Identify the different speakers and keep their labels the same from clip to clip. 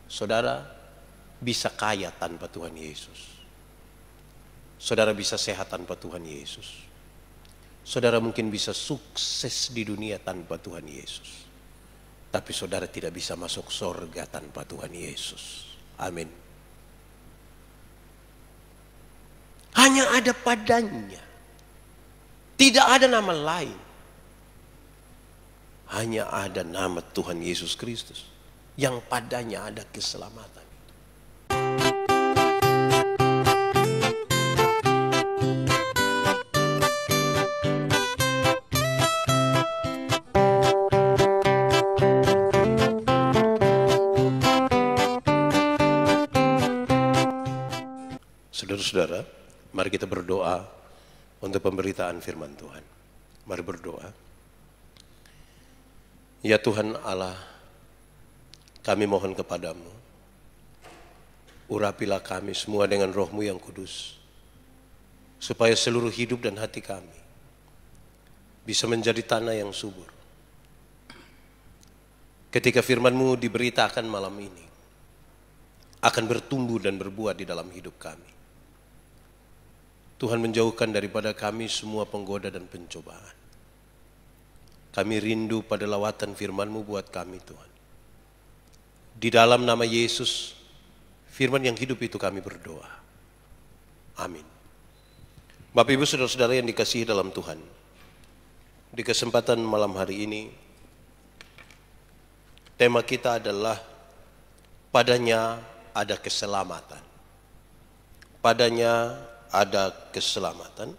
Speaker 1: Saudara bisa kaya tanpa Tuhan Yesus. Saudara bisa sehat tanpa Tuhan Yesus. Saudara mungkin bisa sukses di dunia tanpa Tuhan Yesus. Tapi saudara tidak bisa masuk surga tanpa Tuhan Yesus. Amin. Hanya ada padanya. Tidak ada nama lain. Hanya ada nama Tuhan Yesus Kristus. Yang padanya ada keselamatan. Saudara-saudara, mari kita berdoa untuk pemberitaan firman Tuhan. Mari berdoa. Ya Tuhan Allah, kami mohon kepadamu, urapilah kami semua dengan roh-Mu yang kudus, supaya seluruh hidup dan hati kami bisa menjadi tanah yang subur. Ketika firman-Mu diberitakan malam ini, akan bertumbuh dan berbuah di dalam hidup kami. Tuhan menjauhkan daripada kami semua penggoda dan pencobaan. Kami rindu pada lawatan firman-Mu buat kami Tuhan. Di dalam nama Yesus, firman yang hidup itu kami berdoa. Amin. Bapak Ibu saudara-saudara yang dikasihi dalam Tuhan. Di kesempatan malam hari ini, tema kita adalah padanya ada keselamatan. Padanya ada keselamatan.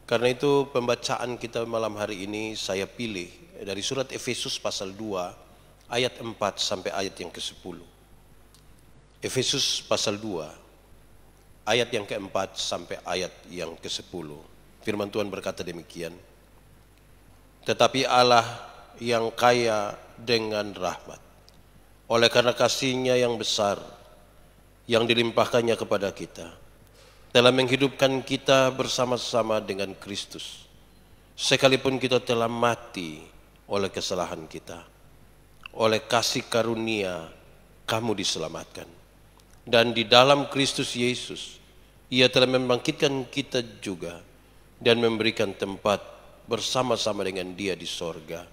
Speaker 1: Karena itu pembacaan kita malam hari ini saya pilih dari surat Efesus pasal 2 ayat 4 sampai ayat yang ke-10. Efesus pasal 2 ayat yang ke-4 sampai ayat yang ke-10. Firman Tuhan berkata demikian. Tetapi Allah yang kaya dengan rahmat, oleh karena kasih-Nya yang besar yang dilimpahkannya kepada kita, telah menghidupkan kita bersama-sama dengan Kristus, sekalipun kita telah mati oleh kesalahan kita. Oleh kasih karunia kamu diselamatkan, dan di dalam Kristus Yesus Ia telah membangkitkan kita juga dan memberikan tempat bersama-sama dengan Dia di sorga,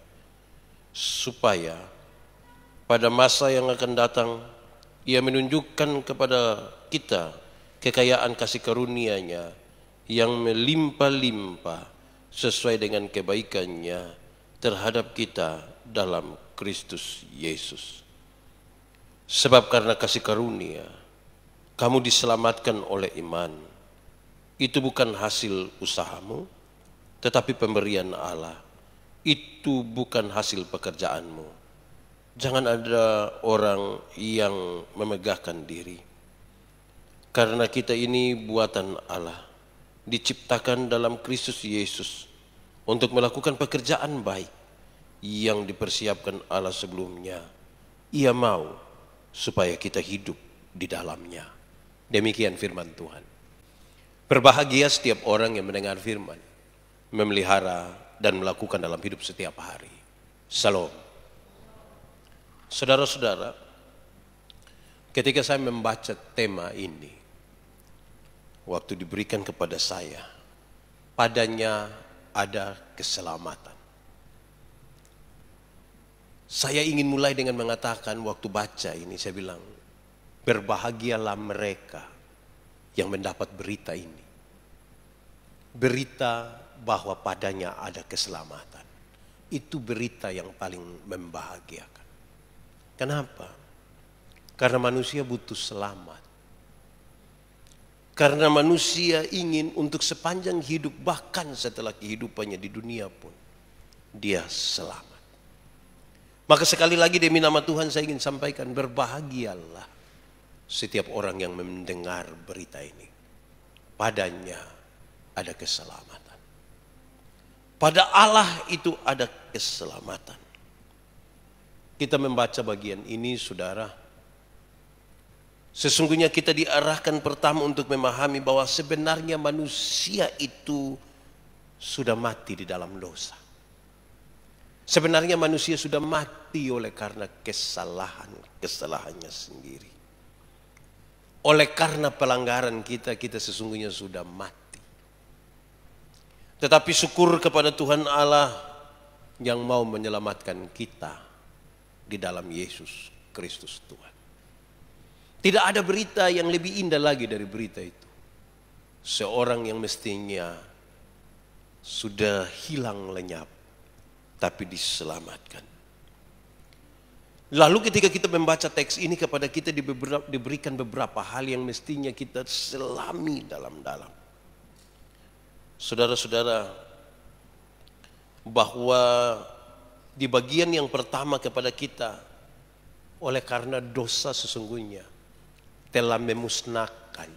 Speaker 1: supaya pada masa yang akan datang Ia menunjukkan kepada kita kekayaan kasih karunia-Nya yang melimpah-limpah sesuai dengan kebaikan-Nya terhadap kita dalam Kristus Yesus. Sebab karena kasih karunia kamu diselamatkan oleh iman. Itu bukan hasil usahamu, tetapi pemberian Allah. Itu bukan hasil pekerjaanmu. Jangan ada orang yang memegahkan diri. Karena kita ini buatan Allah, diciptakan dalam Kristus Yesus untuk melakukan pekerjaan baik yang dipersiapkan Allah sebelumnya. Ia mau supaya kita hidup di dalamnya. Demikian firman Tuhan. Berbahagia setiap orang yang mendengar firman, memelihara dan melakukan dalam hidup setiap hari. Salam. Saudara-saudara, ketika saya membaca tema ini, waktu diberikan kepada saya, padanya ada keselamatan. Saya ingin mulai dengan mengatakan waktu baca ini, saya bilang, berbahagialah mereka yang mendapat berita ini. Berita bahwa padanya ada keselamatan. Itu berita yang paling membahagiakan. Kenapa? Karena manusia butuh selamat. Karena manusia ingin untuk sepanjang hidup, bahkan setelah kehidupannya di dunia pun, dia selamat. Maka sekali lagi demi nama Tuhan saya ingin sampaikan, berbahagialah setiap orang yang mendengar berita ini. Padanya ada keselamatan. Pada Allah itu ada keselamatan. Kita membaca bagian ini, saudara, sesungguhnya kita diarahkan pertama untuk memahami bahwa sebenarnya manusia itu sudah mati di dalam dosa. Sebenarnya manusia sudah mati oleh karena kesalahannya sendiri. Oleh karena pelanggaran kita sesungguhnya sudah mati. Tetapi syukur kepada Tuhan Allah yang mau menyelamatkan kita di dalam Yesus Kristus Tuhan. Tidak ada berita yang lebih indah lagi dari berita itu. Seorang yang mestinya sudah hilang lenyap, tapi diselamatkan. Lalu ketika kita membaca teks ini, kepada kita diberikan beberapa hal yang mestinya kita selami dalam-dalam. Saudara-saudara, bahwa di bagian yang pertama kepada kita, oleh karena dosa sesungguhnya telah memusnahkan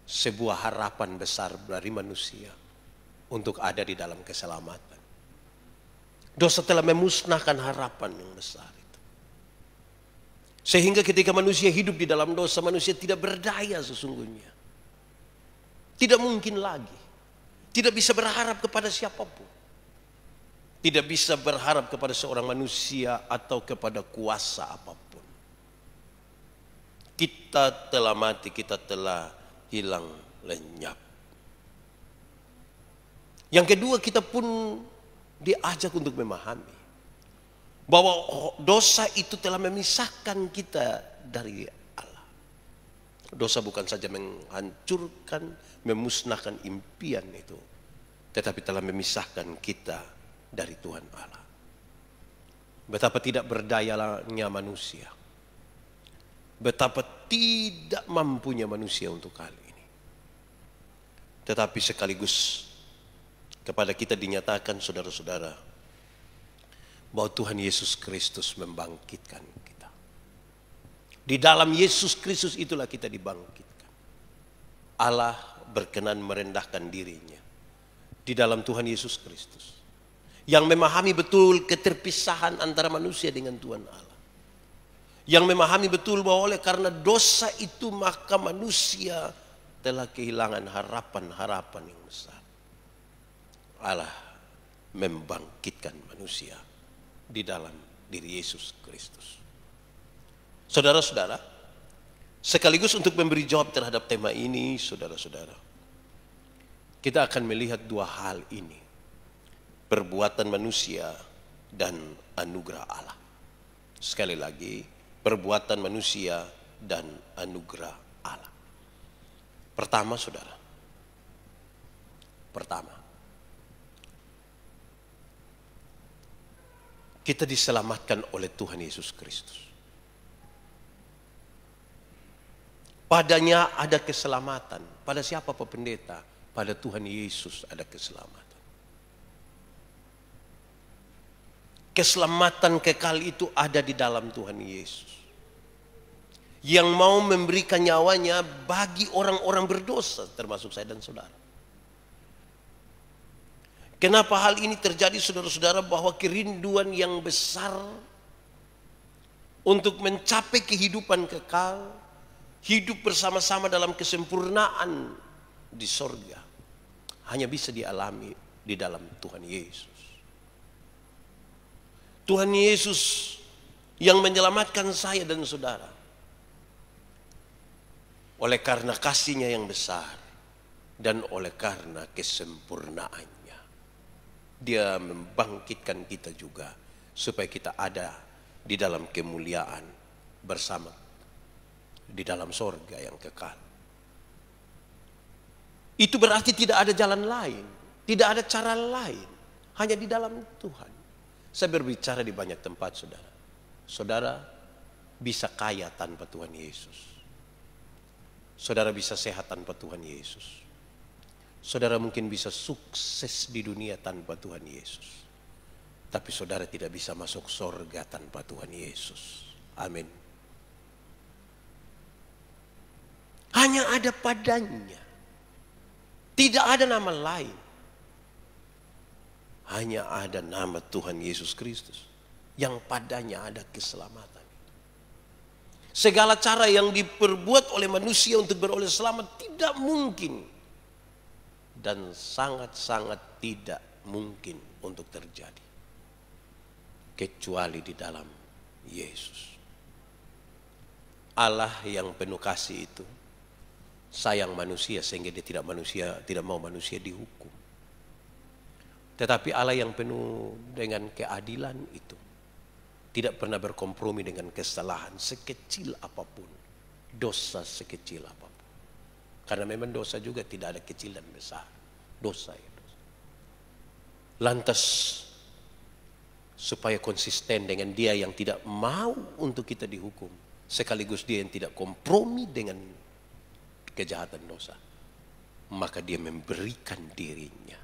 Speaker 1: sebuah harapan besar dari manusia untuk ada di dalam keselamatan. Dosa telah memusnahkan harapan yang besar itu. Sehingga ketika manusia hidup di dalam dosa, manusia tidak berdaya sesungguhnya. Tidak mungkin lagi. Tidak bisa berharap kepada siapapun. Tidak bisa berharap kepada seorang manusia atau kepada kuasa apapun. Kita telah mati, kita telah hilang lenyap. Yang kedua, kita pun diajak untuk memahami bahwa dosa itu telah memisahkan kita dari Allah. Dosa bukan saja menghancurkan, memusnahkan impian itu, tetapi telah memisahkan kita dari Tuhan Allah. Betapa tidak berdayanya manusia, betapa tidak mampunya manusia untuk hal ini. Tetapi sekaligus kepada kita dinyatakan, saudara-saudara, bahwa Tuhan Yesus Kristus membangkitkan kita. Di dalam Yesus Kristus itulah kita dibangkitkan. Allah berkenan merendahkan dirinya di dalam Tuhan Yesus Kristus, yang memahami betul keterpisahan antara manusia dengan Tuhan Allah, yang memahami betul bahwa oleh karena dosa itu maka manusia telah kehilangan harapan-harapan yang besar. Allah membangkitkan manusia di dalam diri Yesus Kristus. Saudara-saudara, sekaligus untuk memberi jawab terhadap tema ini, saudara-saudara, kita akan melihat dua hal ini: perbuatan manusia dan anugerah Allah. Sekali lagi, perbuatan manusia dan anugerah Allah. Pertama, saudara, kita diselamatkan oleh Tuhan Yesus Kristus. Padanya ada keselamatan. Pada siapa Pak Pendeta? Pada Tuhan Yesus ada keselamatan. Keselamatan kekal itu ada di dalam Tuhan Yesus, yang mau memberikan nyawanya bagi orang-orang berdosa, termasuk saya dan saudara. Kenapa hal ini terjadi, saudara-saudara? Bahwa kerinduan yang besar untuk mencapai kehidupan kekal, hidup bersama-sama dalam kesempurnaan di sorga, hanya bisa dialami di dalam Tuhan Yesus. Tuhan Yesus yang menyelamatkan saya dan saudara. Oleh karena kasih-Nya yang besar dan oleh karena kesempurnaannya, Dia membangkitkan kita juga supaya kita ada di dalam kemuliaan bersama di dalam sorga yang kekal. Itu berarti tidak ada jalan lain, tidak ada cara lain, hanya di dalam Tuhan. Saya berbicara di banyak tempat, saudara. Saudara bisa kaya tanpa Tuhan Yesus. Saudara bisa sehat tanpa Tuhan Yesus. Saudara mungkin bisa sukses di dunia tanpa Tuhan Yesus. Tapi saudara tidak bisa masuk sorga tanpa Tuhan Yesus. Amin. Hanya ada padanya. Tidak ada nama lain. Hanya ada nama Tuhan Yesus Kristus, yang padanya ada keselamatan. Segala cara yang diperbuat oleh manusia untuk beroleh selamat tidak mungkin. Dan sangat-sangat tidak mungkin untuk terjadi. kecuali di dalam Yesus. Allah yang penuh kasih itu sayang manusia sehingga dia tidak mau manusia dihukum. Tetapi Allah yang penuh dengan keadilan itu tidak pernah berkompromi dengan kesalahan sekecil apapun, dosa sekecil apapun. Karena memang dosa juga tidak ada kecil dan besar. Dosa ya dosa. Lantas supaya konsisten dengan dia yang tidak mau untuk kita dihukum, sekaligus dia yang tidak kompromi dengan kejahatan dosa, maka dia memberikan dirinya,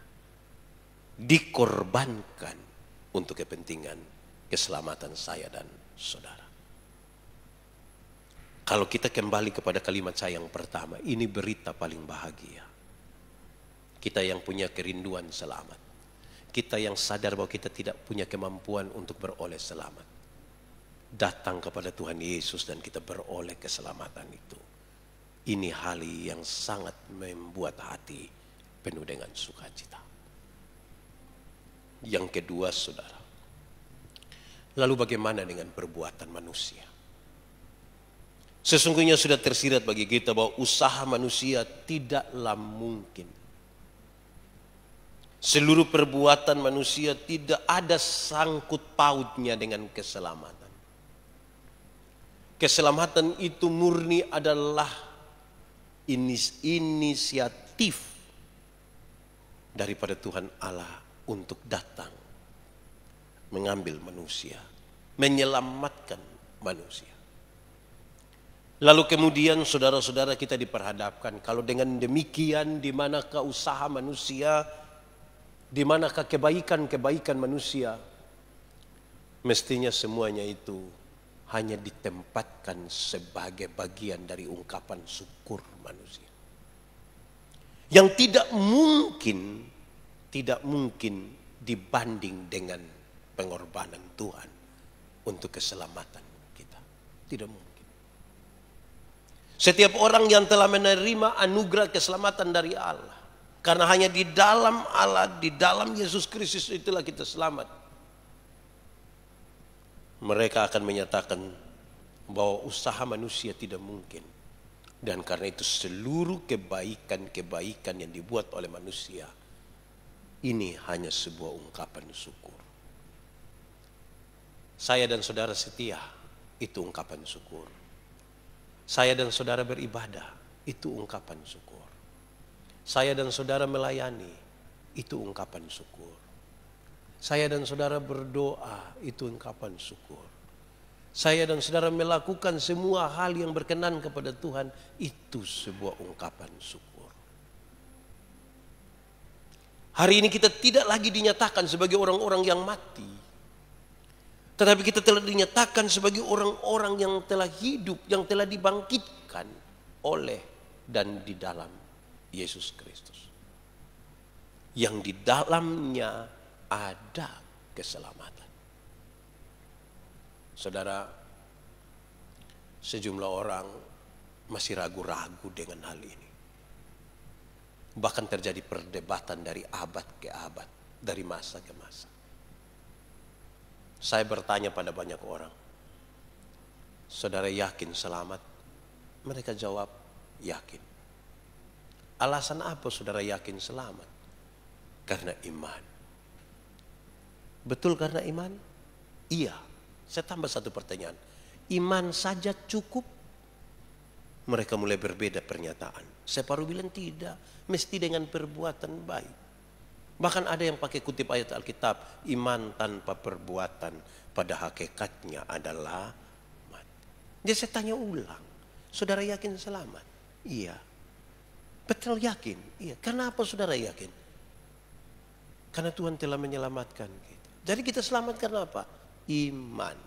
Speaker 1: dikorbankan untuk kepentingan keselamatan saya dan saudara. Kalau kita kembali kepada kalimat saya yang pertama, ini berita paling bahagia. Kita yang punya kerinduan selamat, kita yang sadar bahwa kita tidak punya kemampuan untuk beroleh selamat, datang kepada Tuhan Yesus dan kita beroleh keselamatan itu. Ini hal yang sangat membuat hati penuh dengan sukacita. Yang kedua, saudara, lalu bagaimana dengan perbuatan manusia? Sesungguhnya sudah tersirat bagi kita bahwa usaha manusia tidaklah mungkin. Seluruh perbuatan manusia tidak ada sangkut pautnya dengan keselamatan. Keselamatan itu murni adalah inisiatif daripada Tuhan Allah untuk datang mengambil manusia, menyelamatkan manusia. Lalu kemudian saudara-saudara kita diperhadapkan, kalau dengan demikian di manakah usaha manusia, di manakah kebaikan-kebaikan manusia, mestinya semuanya itu hanya ditempatkan sebagai bagian dari ungkapan syukur manusia. Yang tidak mungkin dibanding dengan pengorbanan Tuhan untuk keselamatan kita. Tidak mungkin. Setiap orang yang telah menerima anugerah keselamatan dari Allah, karena hanya di dalam Allah, di dalam Yesus Kristus itulah kita selamat. Mereka akan menyatakan bahwa usaha manusia tidak mungkin. Dan karena itu seluruh kebaikan-kebaikan yang dibuat oleh manusia, ini hanya sebuah ungkapan syukur. Saya dan saudara setia, itu ungkapan syukur. Saya dan saudara beribadah, itu ungkapan syukur. Saya dan saudara melayani, itu ungkapan syukur. Saya dan saudara berdoa, itu ungkapan syukur. Saya dan saudara melakukan semua hal yang berkenan kepada Tuhan, itu sebuah ungkapan syukur. Hari ini kita tidak lagi dinyatakan sebagai orang-orang yang mati, tetapi kita telah dinyatakan sebagai orang-orang yang telah hidup, yang telah dibangkitkan oleh dan di dalam Yesus Kristus, yang di dalamnya ada keselamatan. Saudara, sejumlah orang masih ragu-ragu dengan hal ini. Bahkan terjadi perdebatan dari abad ke abad, dari masa ke masa. Saya bertanya pada banyak orang, saudara yakin selamat? Mereka jawab, yakin. Alasan apa saudara yakin selamat? Karena iman. Betul karena iman? Iya. Saya tambah satu pertanyaan. Iman saja cukup? Mereka mulai berbeda pernyataan. Separuh bilang tidak. Mesti dengan perbuatan baik. Bahkan ada yang pakai kutip ayat Alkitab. Iman tanpa perbuatan pada hakikatnya adalah mati. Jadi saya tanya ulang. Saudara yakin selamat? Iya. Betul yakin? Iya. Kenapa saudara yakin? Karena Tuhan telah menyelamatkan kita. Jadi kita selamat karena apa? Iman.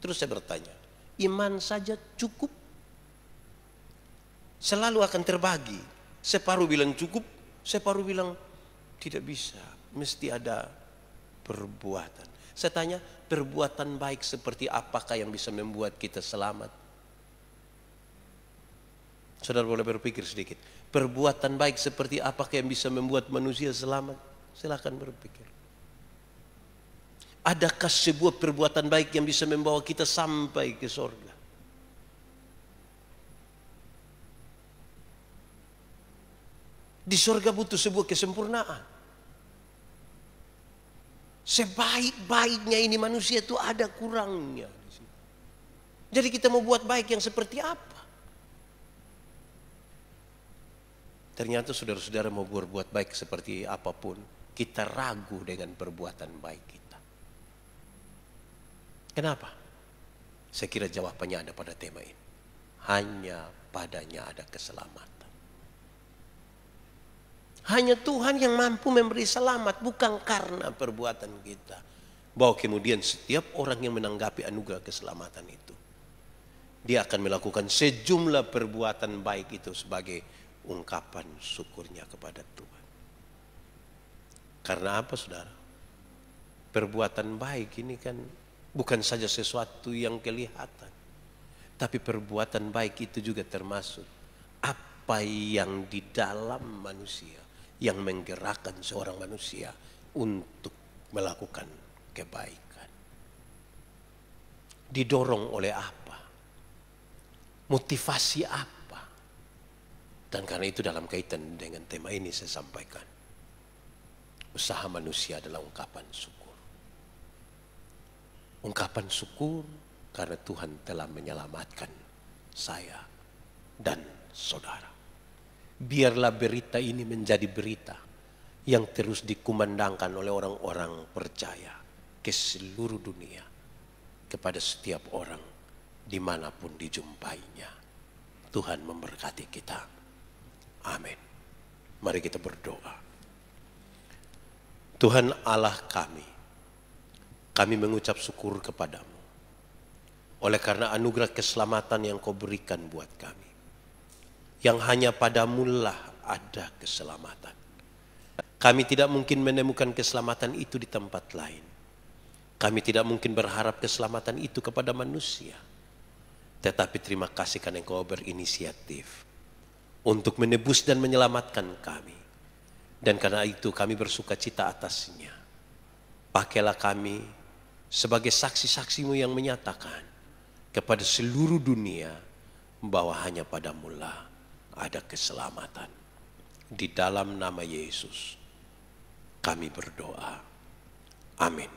Speaker 1: Terus saya bertanya, iman saja cukup? Selalu akan terbagi. Separuh bilang cukup, separuh bilang tidak bisa. Mesti ada perbuatan. Saya tanya, perbuatan baik seperti apakah yang bisa membuat kita selamat? Saudara boleh berpikir sedikit. Perbuatan baik seperti apakah yang bisa membuat manusia selamat? Silakan berpikir. Adakah sebuah perbuatan baik yang bisa membawa kita sampai ke sorga? Di sorga butuh sebuah kesempurnaan. Sebaik-baiknya ini manusia itu ada kurangnya. Jadi kita mau buat baik yang seperti apa? Ternyata saudara-saudara mau berbuat baik seperti apapun, kita ragu dengan perbuatan baik kita. Kenapa? Saya kira jawabannya ada pada tema ini. Hanya padanya ada keselamatan. Hanya Tuhan yang mampu memberi selamat, bukan karena perbuatan kita. Bahwa kemudian setiap orang yang menanggapi anugerah keselamatan itu, dia akan melakukan sejumlah perbuatan baik itu sebagai ungkapan syukurnya kepada Tuhan. Karena apa, saudara? Perbuatan baik ini kan bukan saja sesuatu yang kelihatan, tapi perbuatan baik itu juga termasuk apa yang di dalam manusia yang menggerakkan seorang manusia untuk melakukan kebaikan. Didorong oleh apa? Motivasi apa? Dan karena itu dalam kaitan dengan tema ini saya sampaikan, usaha manusia adalah ungkapan syukur. Ungkapan syukur karena Tuhan telah menyelamatkan saya dan saudara. Biarlah berita ini menjadi berita yang terus dikumandangkan oleh orang-orang percaya ke seluruh dunia, kepada setiap orang dimanapun dijumpainya. Tuhan memberkati kita. Amin. Mari kita berdoa. Tuhan Allah kami mengucap syukur kepadamu oleh karena anugerah keselamatan yang kau berikan buat kami. Yang hanya padamulah ada keselamatan. Kami tidak mungkin menemukan keselamatan itu di tempat lain. Kami tidak mungkin berharap keselamatan itu kepada manusia. Tetapi terima kasih karena engkau berinisiatif untuk menebus dan menyelamatkan kami. Dan karena itu kami bersuka cita atasnya. Pakailah kami sebagai saksi-saksimu yang menyatakan kepada seluruh dunia bahwa hanya padamulah ada keselamatan. Di dalam nama Yesus kami berdoa. Amin.